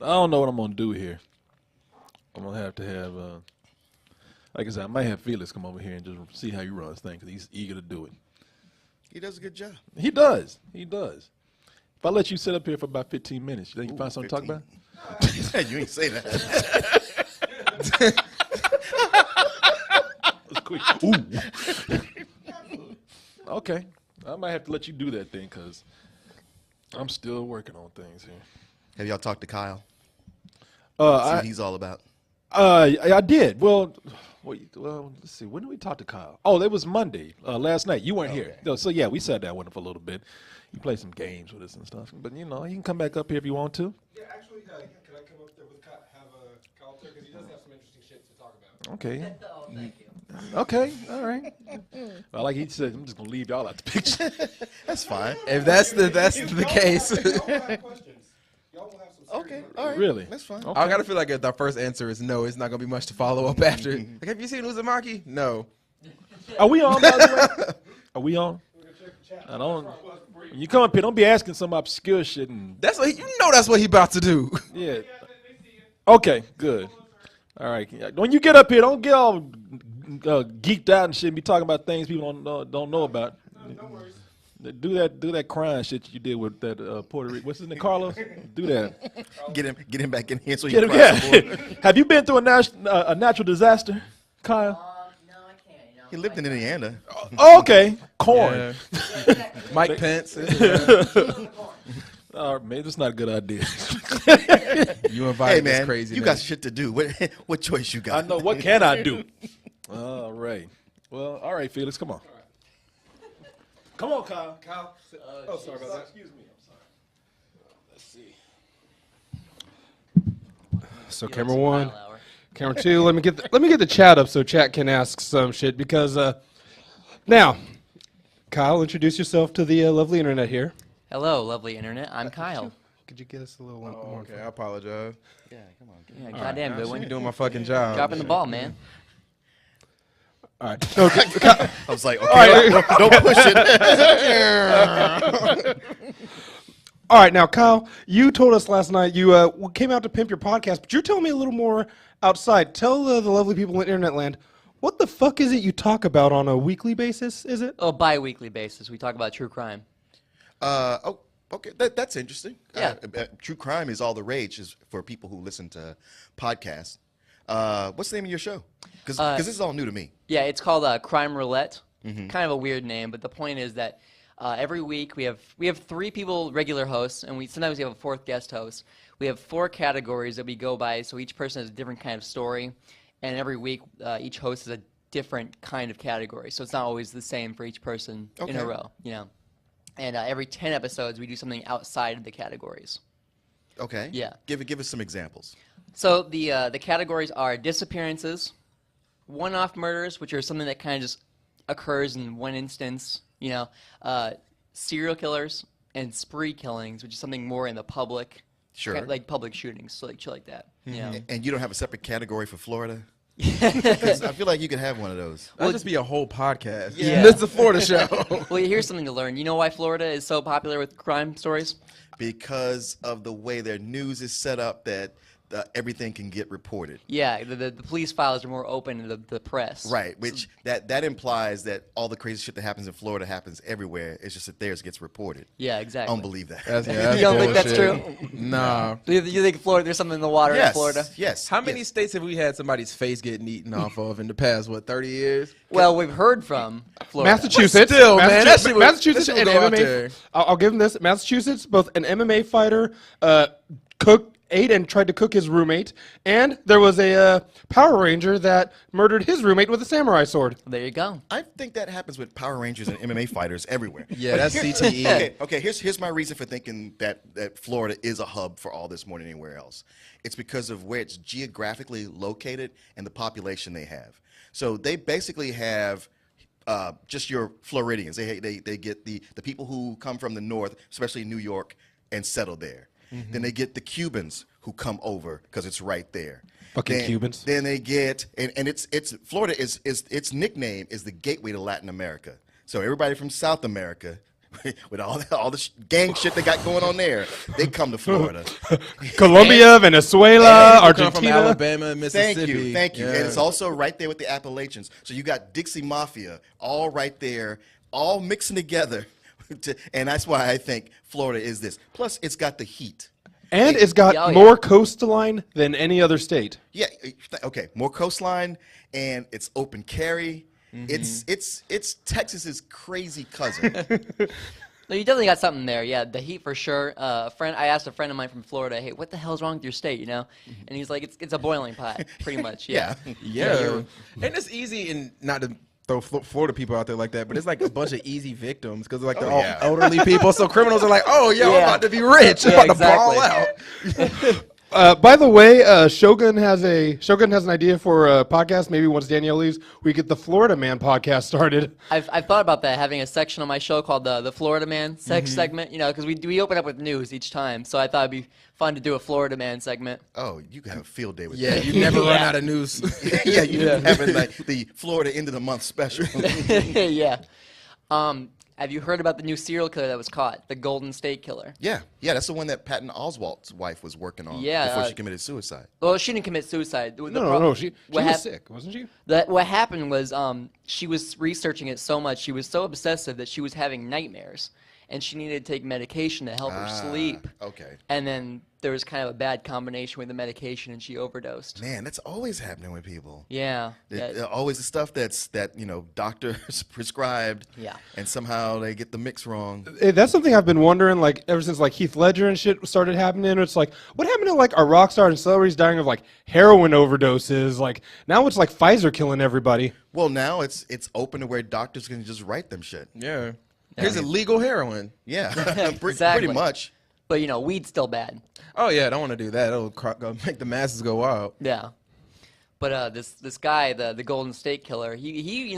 I don't know what I'm gonna do here. I'm gonna have to have, like I said, I might have Felix come over here and just see how he runs things because he's eager to do it. He does a good job. He does. He does. If I let you sit up here for about 15 minutes, you think you find something to talk about? You ain't say that. That's quick. Ooh. Okay. I might have to let you do that thing because I'm still working on things here. Have y'all talked to Kyle? See I what he's all about. I did. Well, let's see. When did we talk to Kyle? Oh, it was Monday, last night. You weren't here. No, so, yeah, we sat down with him for a little bit. He played some games with us and stuff. But, you know, you can come back up here if you want to. Yeah, actually, can I come up there with Kyle too? Because he does have some interesting shit to talk about. Okay. Oh, thank you. Okay. All right. Well, like he said, I'm just going to leave y'all out the picture. That's fine. If that's the case. Y'all will have questions. Y'all will have some serious Okay, questions. all right. Really? That's fine. Okay. I gotta feel like if our first answer is no, it's not gonna be much to follow up after. Like, have you seen Uzumaki? No. Are we on, by the way? Are we on? I don't. When you come up here, don't be asking some obscure shit. And That's what that's what he about to do. yeah. Okay, good. All right. When you get up here, don't get all geeked out and shit and be talking about things people don't know about. No worries. Do that crying shit you did with that Puerto Rico. What's his name, Carlos? Do that. Get him back in here so Get you him, can cry some more. yeah. Have you been through a natural disaster, Kyle? No, I can't. You know, He lived in Indiana. Oh, okay. Corn. Yeah. Mike Pence. Maybe that's not a good idea. You invited Hey, this man, crazy. you got shit to do. What choice you I got? know. What can I do? All right. Well, all right, Felix. Come on. Come on, Kyle. Kyle, oh, sorry about that. Excuse me. I'm sorry. Let's see. So camera one, camera two. Let me get the chat up so chat can ask some shit because now, Kyle, introduce yourself to the lovely internet here. Hello, lovely internet. I'm Kyle. Could you get us a little one Oh, more? okay, I apologize. Yeah, goddamn, I'm Goodwin. doing my fucking job. Dropping the ball, man. All right. Okay. I was like, okay, don't push it. All right, now, Kyle, you told us last night you came out to pimp your podcast, but you're telling me a little more outside. Tell the lovely people in internet land, what the fuck is it you talk about on a weekly basis, is it? Oh, bi-weekly basis. We talk about true crime. Okay, that's interesting. Yeah. True crime is all the rage is for people who listen to podcasts. What's the name of your show? Because this is all new to me. Yeah, it's called Crime Roulette. Kind of a weird name, but the point is that every week we have 3 people, regular hosts, and sometimes we have a 4th guest host. We have 4 categories that we go by, so each person has a different kind of story, and every week each host has a different kind of category, so it's not always the same for each person in Okay. a row, you know. And every 10 episodes we do something outside of the categories. Okay. Yeah. Give us some examples. So the categories are disappearances, one-off murders, which are something that kind of just occurs in one instance, you know, serial killers, and spree killings, which is something more in the public, Sure. kind of like public shootings, so like shit like that. You know? And you don't have a separate category for Florida? 'Cause I feel like you could have one of those. That'd just be a whole podcast. Yeah. This is the Florida show. Well, here's something to learn. You know why Florida is so popular with crime stories? Because of the way their news is set up that everything can get reported. Yeah, the police files are more open to the press. Right, which that implies that all the crazy shit that happens in Florida happens everywhere. It's just that theirs gets reported. Yeah, I exactly. don't believe that. That's You don't think that's bullshit. true? Nah. You think Florida? There's something in the water in Florida? Yes. How many yes. states have we had somebody's face getting eaten off of in the past, 30 years? Well, we've heard from Florida. Massachusetts, Still, man, that shit would- Massachusetts, that shit and would go out MMA. there. I'll give him this. Massachusetts, both an MMA fighter, ate and tried to cook his roommate, and there was a Power Ranger that murdered his roommate with a samurai sword. There you go. I think that happens with Power Rangers and MMA fighters everywhere. Yeah, that's CTE. Okay. Here's my reason for thinking that Florida is a hub for all this more than anywhere else. It's because of where it's geographically located and the population they have. So they basically have just your Floridians. They get the people who come from the north, especially New York, and settle there. Then they get the Cubans who come over because it's right there. Fucking Cubans. Then they get and it's Florida is its nickname is the gateway to Latin America. So everybody from South America with all the gang shit they got going on there, they come to Florida. Colombia, Venezuela, People come from Argentina. Alabama and Mississippi. Thank you. Yeah. And it's also right there with the Appalachians. So you got Dixie Mafia all right there, all mixing together. And that's why I think Florida is this. Plus, it's got the heat. And it's got more coastline than any other state. Yeah. Okay. More coastline, and it's open carry. It's Texas's crazy cousin. No, you definitely got something there. Yeah, the heat for sure. I asked a friend of mine from Florida, "Hey, what the hell's wrong with your state?" You know, and he's like, "It's a boiling pot, pretty much." Yeah. Yeah. And it's easy, and not to throw Florida people out there like that, but it's like a bunch of easy victims because like they're all elderly people. So criminals are like, "Oh, yo, I'm about to be rich. I'm about to ball out." By the way, Shogun has an idea for a podcast. Maybe once Danielle leaves, we get the Florida Man podcast started. I've thought about that, having a section on my show called the Florida Man segment. You know, because we open up with news each time, so I thought it'd be fun to do a Florida Man segment. Oh, you can have a field day with Yeah, that. you never run out of news. Yeah, you having like the Florida end of the month special. Yeah. Have you heard about the new serial killer that was caught, the Golden State Killer? Yeah, that's the one that Patton Oswalt's wife was working on before she committed suicide. Well, she didn't commit suicide. No, she was sick, wasn't she? What happened was she was researching it so much, she was so obsessive that she was having nightmares, and she needed to take medication to help her sleep. Okay. And then there was kind of a bad combination with the medication, and she overdosed. Man, that's always happening with people. Yeah. Always the stuff that doctors prescribed. Yeah. And somehow they get the mix wrong. That's something I've been wondering, like, ever since, like, Heath Ledger and shit started happening. It's like, what happened to, like, our rock stars and celebrities dying of, like, heroin overdoses? Like, now it's, like, Pfizer killing everybody. Well, now it's open to where doctors can just write them shit. Yeah. Here's illegal heroin. Yeah, Exactly. pretty much. But, weed's still bad. Oh, yeah, I don't want to do that. It'll make the masses go wild. Yeah. But this guy, the Golden State Killer, he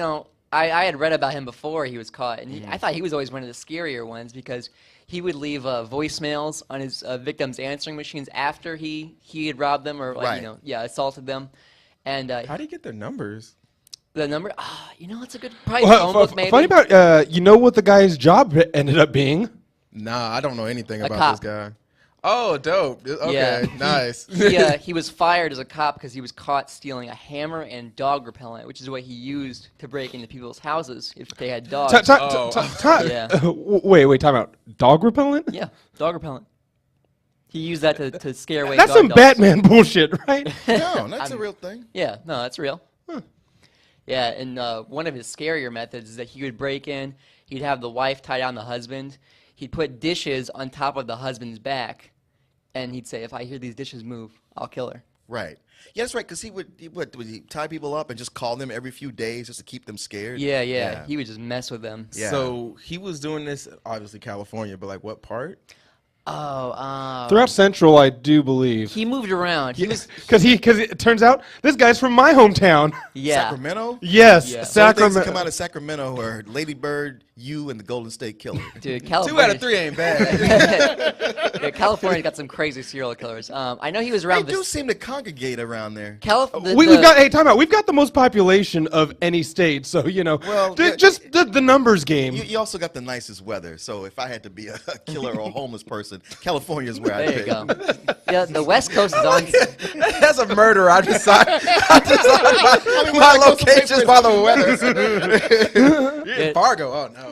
I had read about him before he was caught, and I thought he was always one of the scarier ones because he would leave voicemails on his victims' answering machines after he had robbed them or assaulted them. And how do you get their numbers? The number, it's a good probably phone book maybe. Funny about you know what the guy's job ended up being? Nah, I don't know anything about cop. this guy. Oh, dope. Okay, Yeah. nice. He was fired as a cop because he was caught stealing a hammer and dog repellent, which is what he used to break into people's houses if they had dogs. Yeah. Wait, time out. Dog repellent? Yeah, dog repellent. He used that to scare away That's guard some dogs. Batman bullshit, right? No, that's a real thing. Yeah, no, that's real. Yeah, and one of his scarier methods is that he would break in, he'd have the wife tie down the husband, he'd put dishes on top of the husband's back, and he'd say, if I hear these dishes move, I'll kill her. Right. Yeah, that's right, because he would tie people up and just call them every few days just to keep them scared? Yeah. He would just mess with them. Yeah. So he was doing this, obviously California, but like what part? Throughout Central, I do believe. He moved around. He was Because it turns out this guy's from my hometown. Sacramento? Yes, Yeah. So things that Sacramento. come out of Sacramento are Lady Bird, you, and the Golden State Killer. Dude, 2 out of 3 ain't bad. Yeah, California's got some crazy serial killers. I know he was They around do seem to congregate around there. We've got time out. We've got the most population of any state, so Well, just the numbers game. You also got the nicest weather, so if I had to be a killer or a homeless person, California is where I'd There you pick. go. Yeah, the West Coast is on. That's a murder. I decided my locations by the weather. Yeah. Fargo. Oh no.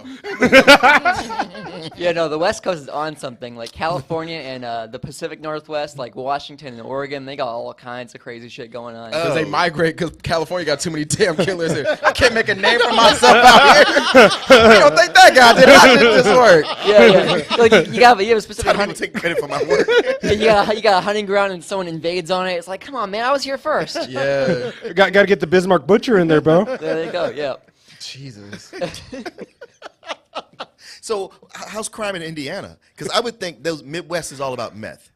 Yeah, no, the West Coast is on something. Like California and the Pacific Northwest, like Washington and Oregon, they got all kinds of crazy shit going on. Because they migrate because California got too many damn killers here. I can't make a name for myself out here. You don't think that guy did? I did this work. Yeah. Like you have a specific I don't take credit for my work. you got a hunting ground and someone invades on it. It's like, come on, man, I was here first. Yeah. Got to get the Bismarck Butcher in there, bro. There you go. Yeah. Jesus. So how's crime in Indiana? Because I would think those Midwest is all about meth.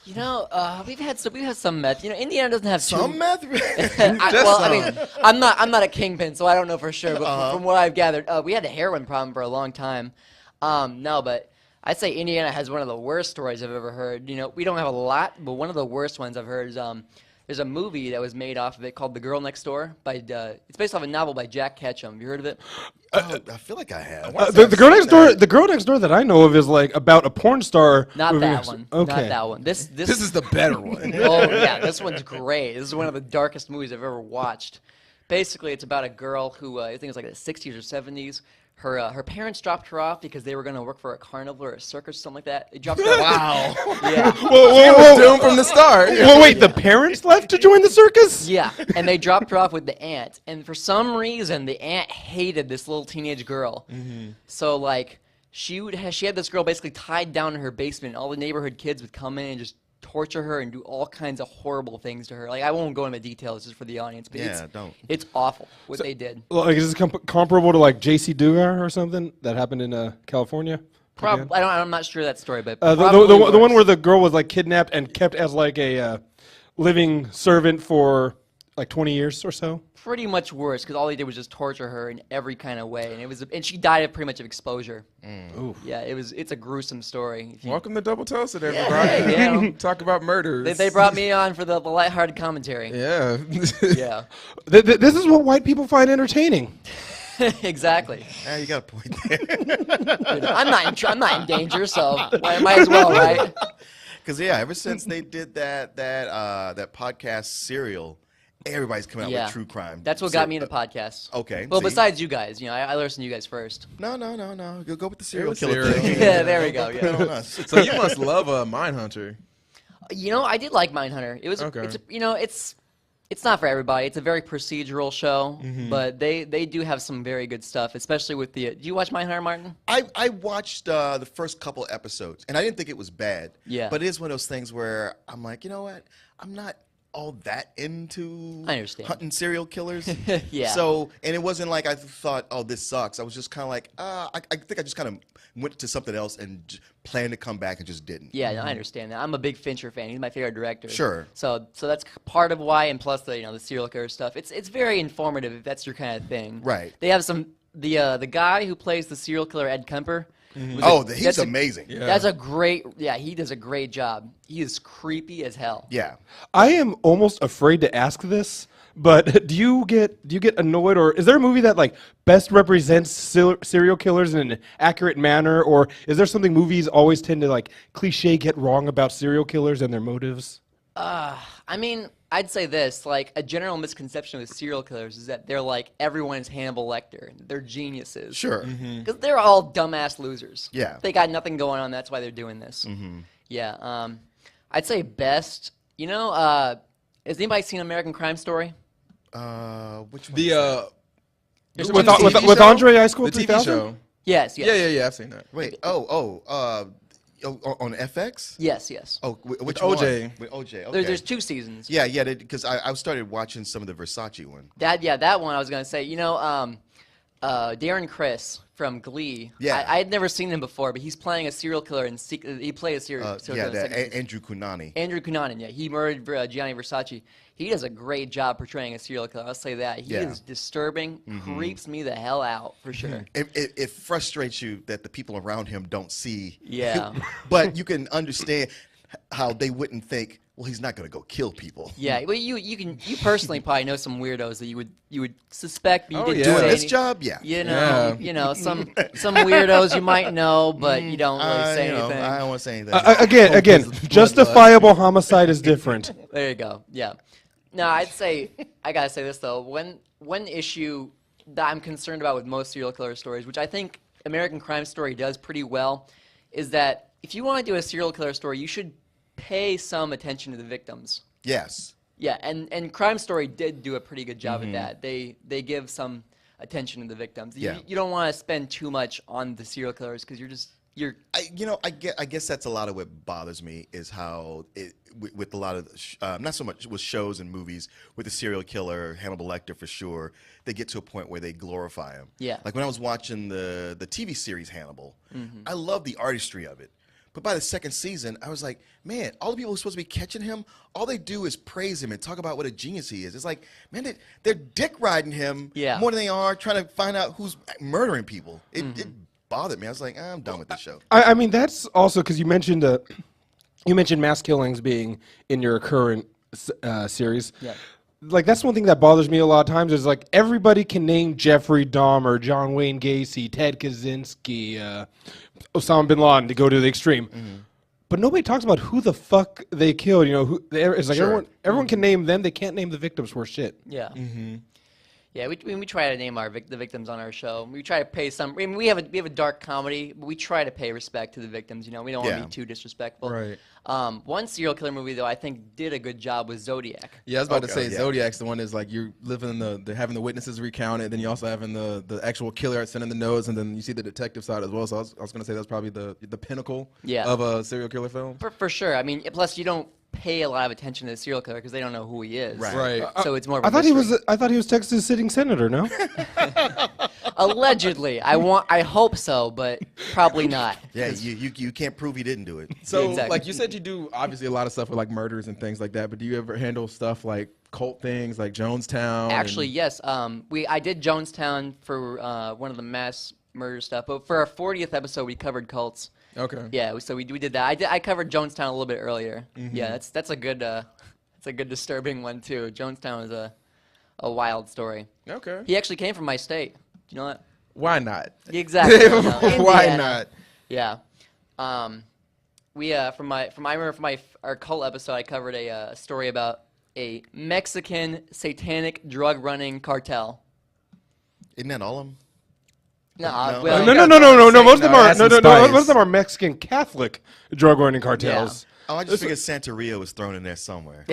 We've had some meth. Indiana doesn't have Some meth? I'm not a kingpin, so I don't know for sure. But from what I've gathered, we had a heroin problem for a long time. No, but I'd say Indiana has one of the worst stories I've ever heard. We don't have a lot, but one of the worst ones I've heard is there's a movie that was made off of it called The Girl Next Door. It's based off a novel by Jack Ketchum. Have you heard of it? I feel like I have. The girl next door that I know of is like about a porn star. Not moving that one. Okay. Not that one. This is the better one. Oh yeah, this one's great. This is one of the darkest movies I've ever watched. Basically, it's about a girl who I think it's like the 60s or 70s. Her parents dropped her off because they were going to work for a carnival or a circus or something like that. They dropped her off. Wow. Yeah. Whoa. Doomed from the start. Well, wait, the parents left to join the circus? Yeah, and they dropped her off with the aunt. And for some reason, the aunt hated this little teenage girl. So, like, she had this girl basically tied down in her basement. All the neighborhood kids would come in and just torture her and do all kinds of horrible things to her. Like, I won't go into details just for the audience, but it's awful what they did. Like, is this comparable to like J.C. Dugar or something that happened in California? I'm not sure of that story, but the one where the girl was like kidnapped and kept as like a living servant for like 20 years or so. Pretty much worse, because all they did was just torture her in every kind of way, and she died of pretty much of exposure. Yeah, it's a gruesome story. Welcome to Double Toasted, everybody. Yeah. Talk about murders. They brought me on for the lighthearted commentary. Yeah. Yeah. This is what white people find entertaining. Exactly. Yeah, you got a point there. I'm not in danger, so I might as well, right? Because ever since they did that podcast Serial, everybody's coming out with true crime. That's what got me into podcasts. Okay. Well, besides you guys, I listened to you guys first. No. Go with the serial killer Serial. thing. Yeah, there we go. Put it Yeah. on us. So you must love Mindhunter. I did like Mindhunter. It was, it's not for everybody. It's a very procedural show, but they do have some very good stuff, especially with the. Do you watch Mindhunter, Martin? I watched the first couple episodes, and I didn't think it was bad. Yeah. But it is one of those things where I'm like, you know what? I'm not all that into hunting serial killers. Yeah. So, and it wasn't like I thought, oh, this sucks. I was just kind of like, I think I just kind of went to something else and planned to come back and just didn't. Yeah, no, I understand that. I'm a big Fincher fan. He's my favorite director. Sure. So that's part of why, and plus the serial killer stuff. It's very informative if that's your kind of thing. Right. They have the guy who plays the serial killer, Ed Kemper. He's amazing. That's a great. Yeah, he does a great job. He is creepy as hell. Yeah. I am almost afraid to ask this, but do you get annoyed, or is there a movie that like best represents serial killers in an accurate manner, or is there something movies always tend to like cliche get wrong about serial killers and their motives? I mean, I'd say this, like, a general misconception with serial killers is that they're like everyone's Hannibal Lecter. They're geniuses. Sure. Because they're all dumbass losers. Yeah. They got nothing going on. That's why they're doing this. Yeah. I'd say best, has anybody seen American Crime Story? Which one? With Andre Icecool the TV 3000? show. Yes. Yeah, I've seen that. Wait. On FX? Yes. Oh, which OJ. one? With OJ. Okay. There's 2 seasons. Yeah, because I started watching some of the Versace one. That one I was going to say. Darren Criss from Glee. Yeah. I had never seen him before, but he's playing a serial killer in he played a serial killer in the second season. Andrew Cunanan. Andrew Cunanan, yeah. He murdered Gianni Versace. He does a great job portraying a serial killer. I'll say that. He is disturbing, creeps me the hell out, for sure. It frustrates you that the people around him don't see. Yeah. But you can understand how they wouldn't think, well, he's not going to go kill people. Yeah, well, you personally probably know some weirdos that you would suspect, but you didn't Doing say this any- job, yeah. Some weirdos you might know, but you don't really say anything. I don't want to say anything. Again, justifiable homicide is different. There you go. Yeah. No, I gotta say this though. One issue that I'm concerned about with most serial killer stories, which I think American Crime Story does pretty well, is that if you want to do a serial killer story, you should pay some attention to the victims. Yes. Yeah, and Crime Story did do a pretty good job at that. They give some attention to the victims. You don't want to spend too much on the serial killers because I guess that's a lot of what bothers me is how with a lot of not so much with shows and movies with the serial killer Hannibal Lecter for sure, they get to a point where they glorify him. Yeah. Like when I was watching the TV series Hannibal, I love the artistry of it. But by the second season, I was like, man, all the people who are supposed to be catching him, all they do is praise him and talk about what a genius he is. It's like, man, they're dick riding him more than they are trying to find out who's murdering people. It bothered me. I was like, I'm done with this show. I mean, that's also because you mentioned mass killings being in your current series. Yeah. Like, that's one thing that bothers me a lot of times is, like, everybody can name Jeffrey Dahmer, John Wayne Gacy, Ted Kaczynski, Osama bin Laden, to go to the extreme. But nobody talks about who the fuck they killed. You know, it's like everyone can name them. They can't name the victims for shit. Yeah. Yeah, we try to name the victims on our show. We try to pay some. I mean, we have a dark comedy, but we try to pay respect to the victims. You know, we don't want to be too disrespectful. Right. One serial killer movie though I think did a good job was Zodiac. Yeah, I was about to say Zodiac's the one is like you're living the having the witnesses recount it, then you also having the actual killer sending the notes, and then you see the detective side as well. So I was going to say that's probably the pinnacle of a serial killer film. For sure. I mean, plus you don't pay a lot of attention to the serial killer because they don't know who he is. Right. So it's more of a I thought mystery. he was Texas sitting senator, no? Allegedly. I hope so, but probably not. Yeah, you can't prove he didn't do it. So, Exactly. like you said, you do obviously a lot of stuff with like murders and things like that. But do you ever handle stuff like cult things, like Jonestown? Actually, yes. I did Jonestown for one of the mass murder stuff, but for our 40th episode, we covered cults. Okay. Yeah, so we did that. I covered Jonestown a little bit earlier. Yeah, that's a good disturbing one too. Jonestown is a wild story. Okay. He actually came from my state. Do you know that? Why not? Exactly. Why Indiana. not? Yeah. I remember from our cult episode, I covered a story about a Mexican satanic drug running cartel. Isn't that all of them? No. No. Most of them are Spice. most of them are Mexican Catholic drug running cartels. Oh, I just figured Santeria was thrown in there somewhere.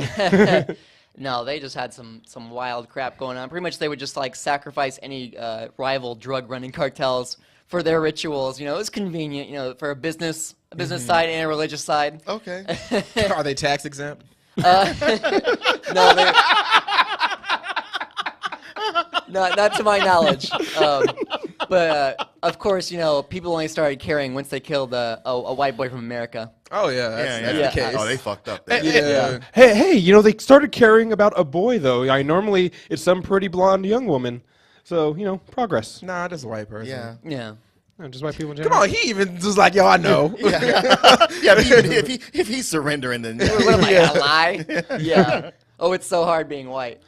No, they just had some wild crap going on. Pretty much, they would just like sacrifice any rival drug running cartels for their rituals. You know, it was convenient. You know, for a business side and a religious side. Okay. Are they tax exempt? No, not to my knowledge. But of course, you know, people only started caring once they killed a white boy from America. Oh yeah, that's the case. Oh, they fucked up there. Yeah. Hey, you know, they started caring about a boy though. Normally it's some pretty blonde young woman. So, you know, progress. Nah, just a white person. Yeah. Yeah. No, just white people in Come general. on, he even was like, yo, I know. Yeah, but if he's surrendering, then What am I, a lie? Yeah. Oh, it's so hard being white.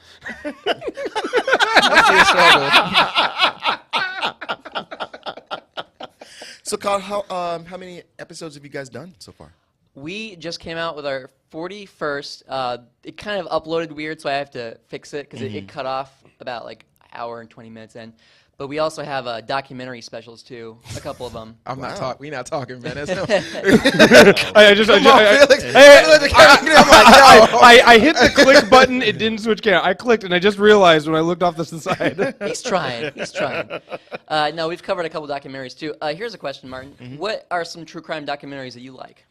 So, Kyle, how many episodes have you guys done so far? We just came out with our 41st. It kind of uploaded weird, so I have to fix it because it cut off about like an hour and 20 minutes in. But we also have documentary specials too, a couple of them. I'm not talking. We not talking, man. That's no. I hit the click button. It didn't switch camera. I clicked and I just realized when I looked off to the side. He's trying. No, we've covered a couple documentaries too. Here's a question, Martin. What are some true crime documentaries that you like?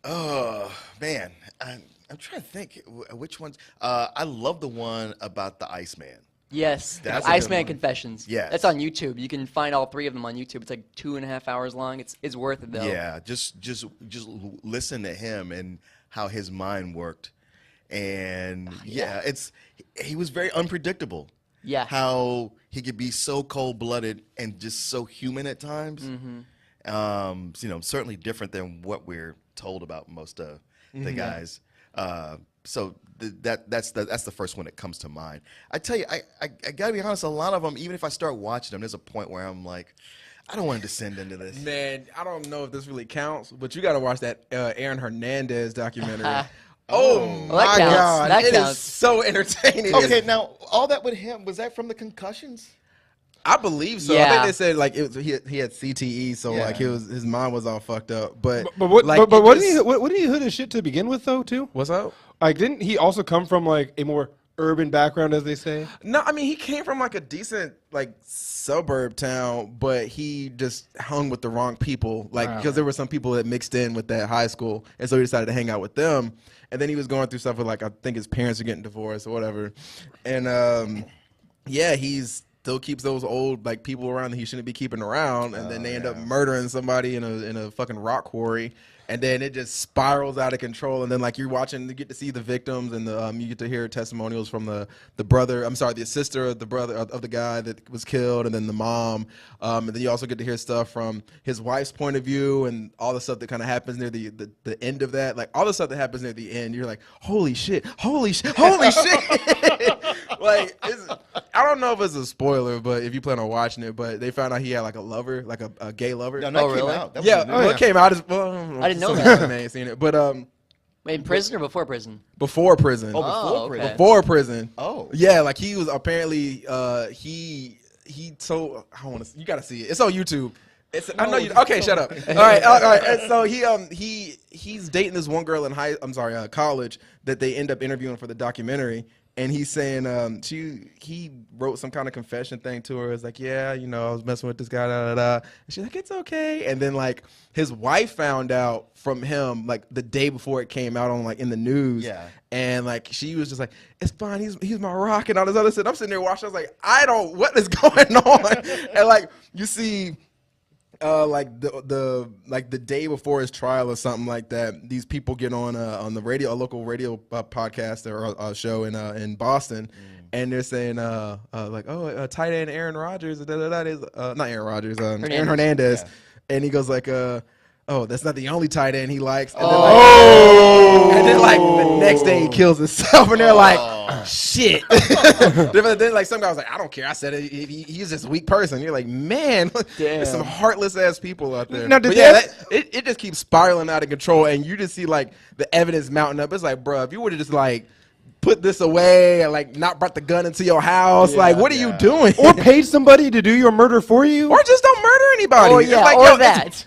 Oh, man. I'm trying to think which ones. I love the one about the Iceman. Yes, That's a good Iceman one. Confessions. Yes. That's on YouTube. You can find all 3 of them on YouTube. It's like 2.5 hours long. It's worth it though. Yeah, just listen to him and how his mind worked, and he was very unpredictable. Yeah. How he could be so cold-blooded and just so human at times. You know, certainly different than what we're told about most of the guys. So that's the first one that comes to mind. I tell you, I gotta be honest. A lot of them, even if I start watching them, there's a point where I'm like, I don't want to descend into this. Man, I don't know if this really counts, but you got to watch that Aaron Hernandez documentary. Oh my God, That it counts. is so entertaining. Okay, now all that with him, was that from the concussions? I believe so. I Yeah. think they said like he had CTE, so Yeah. like his mind was all fucked up. But But like, wasn't he hood as shit to begin with though too? what's up? Like, didn't he also come from like a more urban background, as they say? No, I mean he came from like a decent like suburb town, but he just hung with the wrong people. Like because there were some people that mixed in with that high school, and so he decided to hang out with them. And then he was going through stuff with like I think his parents are getting divorced or whatever, and he's still keeps those old like people around that he shouldn't be keeping around, and then they end up murdering somebody in a fucking rock quarry. and then it just spirals out of control. And then like you're watching, you get to see the victims, and you get to hear testimonials from the brother. I'm sorry, the sister of the brother of the guy that was killed, and then the mom. And then you also get to hear stuff from his wife's point of view, and all the stuff that kind of happens near the end of that. Like all the stuff that happens near the end, you're like, holy shit, holy shit, holy shit. Like I don't know if it's a spoiler, but if you plan on watching it, but they found out he had like a lover, like a gay lover. No, that came really? out. That was Yeah, the well, news. it came out as well. I didn't know some that. people may have seen it, but Wait, in prison or before prison? before prison. Oh, before Oh, prison. okay. Before prison. Oh. Yeah, like he was apparently he told, I want to, you got to see it. It's on YouTube. I know you. Okay, shut up. All right. And so he's dating this one girl in college that they end up interviewing for the documentary. And he's saying he wrote some kind of confession thing to her. It's like, yeah, I was messing with this guy, da da da. And she's like, it's okay. And then like his wife found out from him like the day before it came out on like in the news. Yeah. And like she was just like, it's fine. He's my rock and all this other stuff. I'm sitting there watching. I was like, what is going on? And like you see. Like the day before his trial or something like that, these people get on the radio, a local radio podcast or a show in Boston, and they're saying tight end Aaron Rodgers, not Aaron Rodgers, Aaron Hernandez, and he goes like that's not the only tight end he likes, and then like the next day he kills himself, and they're like. Shit. Then like some guy was like, I don't care. I said it. He's just a weak person. You're like, man, there's some heartless ass people out there. Now, it just keeps spiraling out of control, and you just see like the evidence mounting up. It's like, bro, if you would have just like put this away and like not brought the gun into your house, like what are you doing? Or paid somebody to do your murder for you? Or just don't murder anybody. Oh It's yeah, like, or that.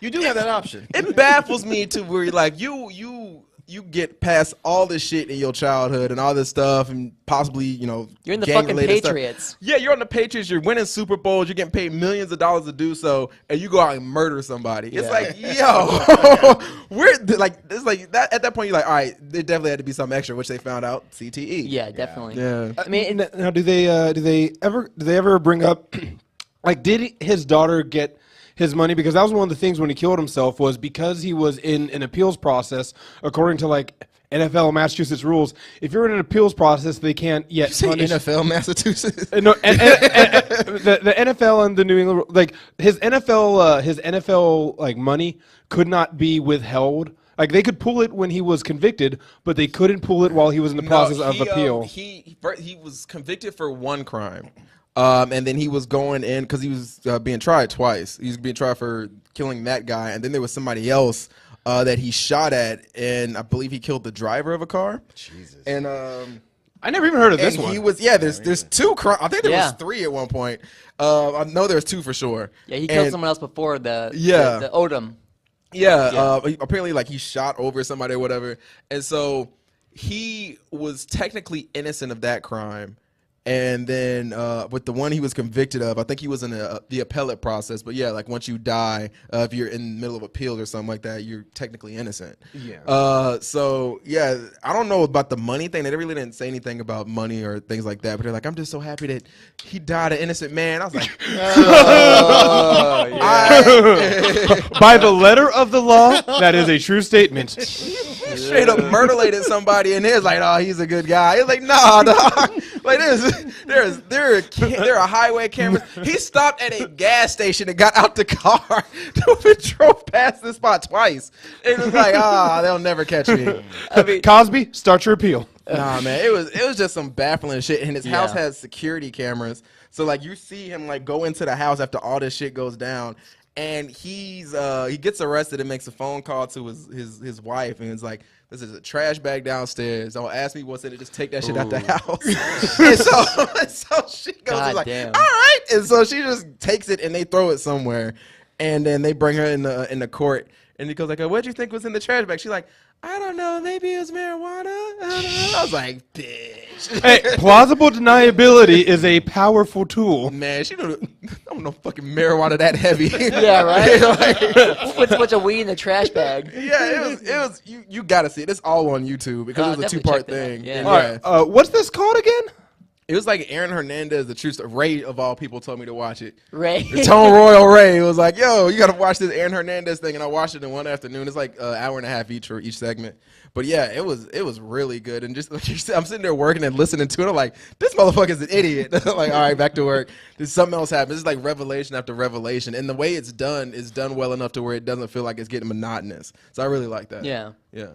You do have that option. It baffles me to where you're like you get past all this shit in your childhood and all this stuff and possibly, You're in the fucking gang-related stuff. Patriots. Yeah, you're on the Patriots. You're winning Super Bowls. You're getting paid millions of dollars to do so, and you go out and murder somebody. It's like, yo, we're like, it's like that. At that point, you're like, all right, there definitely had to be some extra, which they found out. CTE. Yeah, definitely. Yeah. I mean, Now, do they ever bring up, like, did his daughter get his money? Because that was one of the things when he killed himself was because he was in an appeals process, according to like NFL Massachusetts rules. If you're in an appeals process, they can't yet punish. NFL Massachusetts. No, and the NFL and the New England, like his NFL like money could not be withheld. Like they could pull it when he was convicted, but they couldn't pull it while he was in the process of appeal. He was convicted for one crime. And then he was going in because he was being tried twice. He was being tried for killing that guy, and then there was somebody else that he shot at, and I believe he killed the driver of a car. Jesus. And I never even heard of this one. he was there's two crimes. I think there was Yeah. three at one point. I know there's two for sure. yeah, he killed And- someone else before the Odom. Yeah, apparently like he shot over somebody or whatever, and so he was technically innocent of that crime. And then with the one he was convicted of, I think he was in the appellate process. But yeah, like once you die, if you're in the middle of appeals or something like that, you're technically innocent. Yeah. So yeah, I don't know about the money thing. They really didn't say anything about money or things like that. But they're like, I'm just so happy that he died an innocent man. I was like, By the letter of the law, that is a true statement. straight up murderlated somebody, and it's like, oh, he's a good guy. It's like, nah, dog. Like there are highway cameras. He stopped at a gas station and got out the car and drove past this spot twice. It was like, they'll never catch me. I mean, Cosby, start your appeal. Nah, man, it was just some baffling shit. And his house has security cameras, so like you see him like go into the house after all this shit goes down. And he gets arrested and makes a phone call to his wife, and it's like, this is a trash bag downstairs. Don't ask me what's in it. Just take that shit out the house. and so she goes God like, damn. all right. And so she just takes it and they throw it somewhere. And then they bring her in the court. And he goes like, what'd you think was in the trash bag? She's like, I don't know. Maybe it was marijuana. I don't know. I was like, bitch. Hey, plausible deniability is a powerful tool. Man, she don't know fucking marijuana that heavy. yeah, right. Like, Puts a bunch of weed in the trash bag. yeah, it was. You gotta see it. It's all on YouTube because it was a definitely two-part check that out. thing. Yeah. And All right, what's this called again? It was like Aaron Hernandez, the true story. Ray, of all people, told me to watch it. Ray. Tone Royal Ray was like, yo, you got to watch this Aaron Hernandez thing. And I watched it in one afternoon. It's like an hour and a half each for each segment. But yeah, it was really good. And just like you said, I'm sitting there working and listening to it. I'm like, this motherfucker's an idiot. Like, all right, back to work. There's something else happens. It's like revelation after revelation. And the way it's done is done well enough to where it doesn't feel like it's getting monotonous. So I really like that. Yeah. Yeah.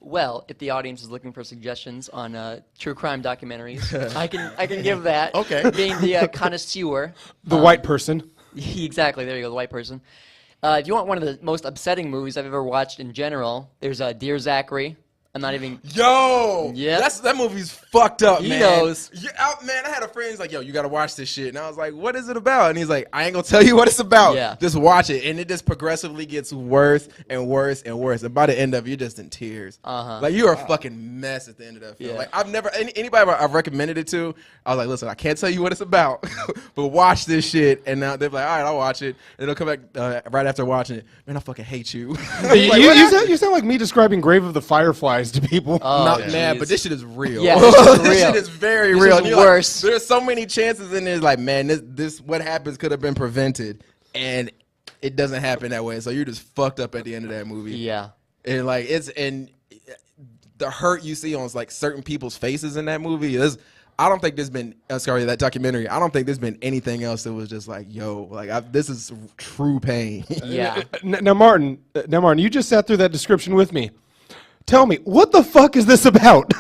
Well, if the audience is looking for suggestions on true crime documentaries, I can give that. Okay. Being the connoisseur. The white person. Exactly. There you go. The white person. If you want one of the most upsetting movies I've ever watched in general, there's Dear Zachary. I'm not even. Yo, Yeah, that movie's fucked up, He man. knows. Man, I had a friend who's like, yo, you gotta watch this shit. And I was like, what is it about? And he's like, I ain't gonna tell you what it's about. Yeah. Just watch it. And it just progressively gets worse and worse and worse. And by the end of it, you're just in tears. Like, you're a fucking mess at the end of that film. Yeah. Like, I've never, anybody I've recommended it to, I was like, listen, I can't tell you what it's about, but watch this shit. And now they're like, all right, I'll watch it. And they'll come back right after watching it. Man, I fucking hate you. You sound like me describing Grave of the Fireflies to people. Not Oh, mad, jeez. but this shit is real. Yeah, this is This real. shit is very This real. is And you're like, worse. there's so many chances in there. Like, man, this what happens could have been prevented, and it doesn't happen that way. So you're just fucked up at the end of that movie. Yeah. And like the hurt you see on like certain people's faces in that movie is. I don't think there's been that documentary. I don't think there's been anything else that was just like, yo, like this is true pain. Yeah. Now, Martin, you just sat through that description with me. Tell me, what the fuck is this about?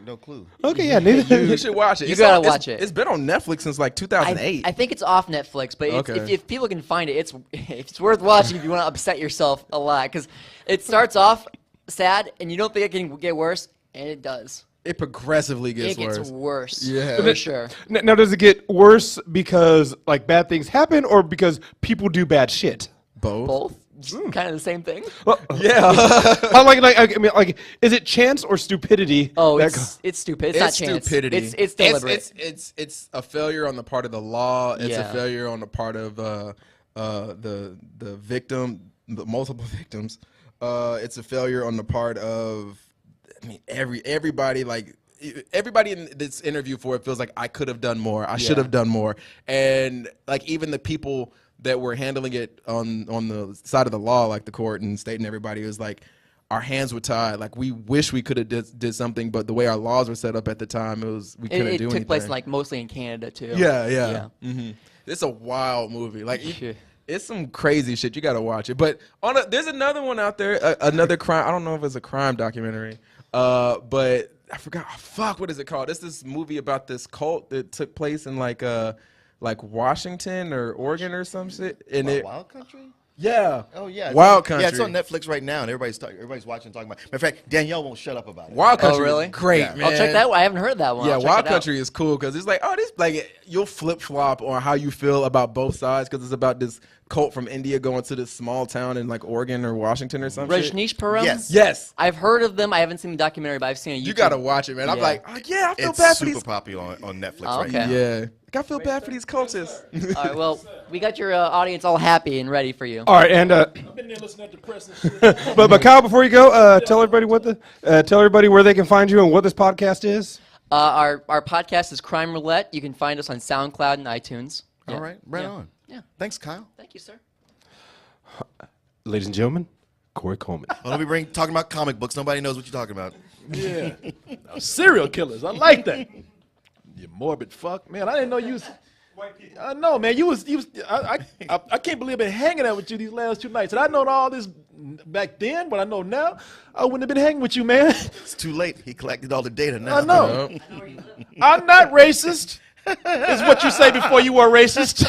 No clue. Okay, yeah, neither. You should watch it. You It's gotta on- watch it. It's been on Netflix since like 2008. I think it's off Netflix, but Okay. if people can find it, it's worth watching if you want to upset yourself a lot, because it starts off sad and you don't think it can get worse, and it does. It progressively gets It gets worse. worse. Yeah. For sure. Now, does it get worse because like bad things happen, or because people do bad shit? Both. Kind of the same thing. Yeah. Like, is it chance or stupidity? Oh, that it's stupid. It's not chance. Stupidity. It's deliberate. It's a failure on the part of the law. It's Yeah. a failure on the part of the victim, the multiple victims. It's a failure on the part of, I mean, everybody like. Everybody in this interview for it feels like I could have done more. I should have done more. And like even the people that were handling it on the side of the law, like the court and state and everybody, was like, our hands were tied. Like we wish we could have did something, but the way our laws were set up at the time, we couldn't do anything. It took place like mostly in Canada too. Yeah. Mm-hmm. It's a wild movie. Like it's some crazy shit. You got to watch it. But there's another one out there, another crime. I don't know if it's a crime documentary, but I forgot. Oh, fuck, what is it called? It's this movie about this cult that took place in like Washington or Oregon or some shit. And Wild Country? Yeah. Oh yeah. Wild Country. Yeah, it's on Netflix right now, and everybody's watching and talking about it. Matter of fact, Danielle won't shut up about it. Wild Country really? is great, Yeah. man. I'll check that one. I haven't heard that one. Yeah, I'll check Wild it out. Country is cool because it's like, oh, this like you'll flip flop on how you feel about both sides because it's about this cult from India going to this small town in like Oregon or Washington or something. Rajneeshpuram? Yes. I've heard of them. I haven't seen the documentary, but I've seen a YouTube. You gotta watch it, man. I'm Yeah. like, oh, yeah, I feel It's bad for super these. popular on Netflix Oh, right okay. now. Yeah, like, I feel bad for these cultists. All right, well, we got your audience all happy and ready for you. All right, and I've been there listening to depressing shit. but Kyle, before you go, tell everybody where they can find you and what this podcast is. Our podcast is Crime Roulette. You can find us on SoundCloud and iTunes. All right, right Yeah. on. Yeah. Thanks, Kyle. Thank you, sir. Ladies and gentlemen, Corey Coleman. Well, let me talking about comic books. Nobody knows what you're talking about. Yeah. Now, serial killers. I like that. You morbid fuck. Man, I didn't know you was. I know, man. You was. I can't believe I've been hanging out with you these last 2 nights. Had I known all this back then, what I know now, I wouldn't have been hanging with you, man. It's too late. He collected all the data now. I know. I'm not racist. Is what you say before you were racist.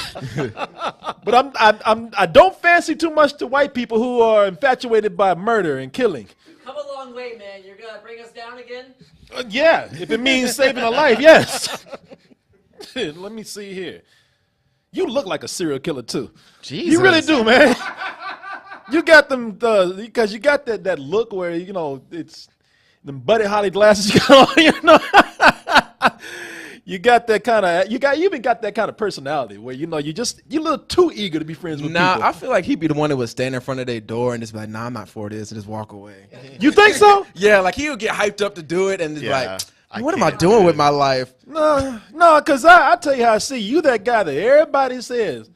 But I don't fancy too much to white people who are infatuated by murder and killing. Come a long way, man. You're going to bring us down again? Yeah, if it means saving a life, yes. Let me see here. You look like a serial killer too. Jesus. You really do, man. You got them because you got that look where it's them Buddy Holly glasses you got on, you know. You got that kind of you even got that kind of personality where you're a little too eager to be friends with Nah, people. I feel like he'd be the one that would stand in front of their door and just be like, nah, I'm not for this, and just walk away. You think so? Yeah, like he would get hyped up to do it and just be Yeah. like, What am I doing with my life? No, because I tell you how I see you. That guy that everybody says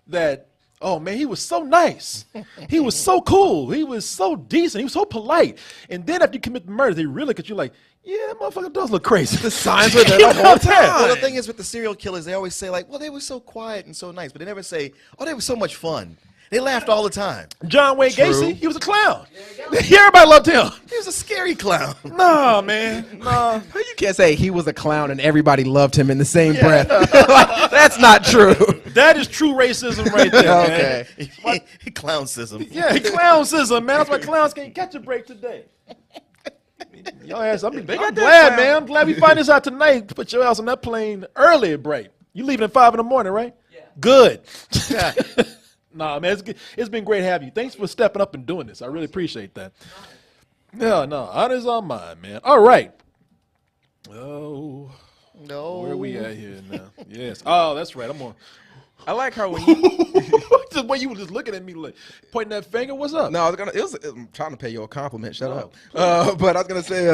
that. Oh man, he was so nice. He was so cool. He was so decent. He was so polite. And then after you commit the murder, they really look at you like, yeah, that motherfucker does look crazy. The signs were there the whole time. Well, the thing is with the serial killers, they always say like, well, they were so quiet and so nice, but they never say, oh, they were so much fun. They laughed all the time. John Wayne Gacy, he was a clown. Everybody loved him. He was a scary clown. Nah, man. Nah. You can't say he was a clown and everybody loved him in the same breath. Like, that's not true. That is true racism right there, man. Okay. Clownsism. Yeah, clownsism, man. That's why clowns can't catch a break today. Your ass, I'm glad, man. I'm glad we find this out tonight. Put your ass on that plane early break. You leaving at 5 in the morning, right? Yeah. Good. Nah, man, it's been great having you. Thanks for stepping up and doing this. I really appreciate that. No, honors on mine, man. All right. Oh, no. Where are we at here now? Yes. Oh, that's right. I'm on. I like how when you the way you were just looking at me like pointing that finger. What's up? No, I'm trying to pay you a compliment. Shut up. But I was gonna say,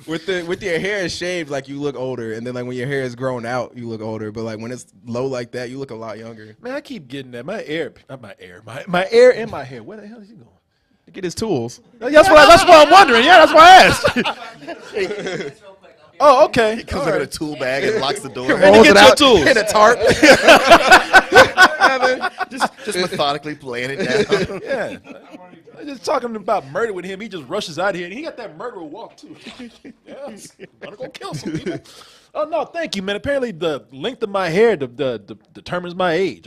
with your hair shaved, like you look older, and then like when your hair is grown out, you look older. But like when it's low like that, you look a lot younger. Man, I keep getting that. My air in my hair. Where the hell is he going? To get his tools. That's why I'm wondering. Yeah, that's why I asked. Oh, okay. He comes in with a tool bag and locks the door. And he gets your tools. In a tarp. just methodically playing it down. Yeah. I'm just talking about murder with him. He just rushes out here, and he got that murderer walk, too. Yeah, I'm going to go kill some people. Oh, no, thank you, man. Apparently, the length of my hair determines my age.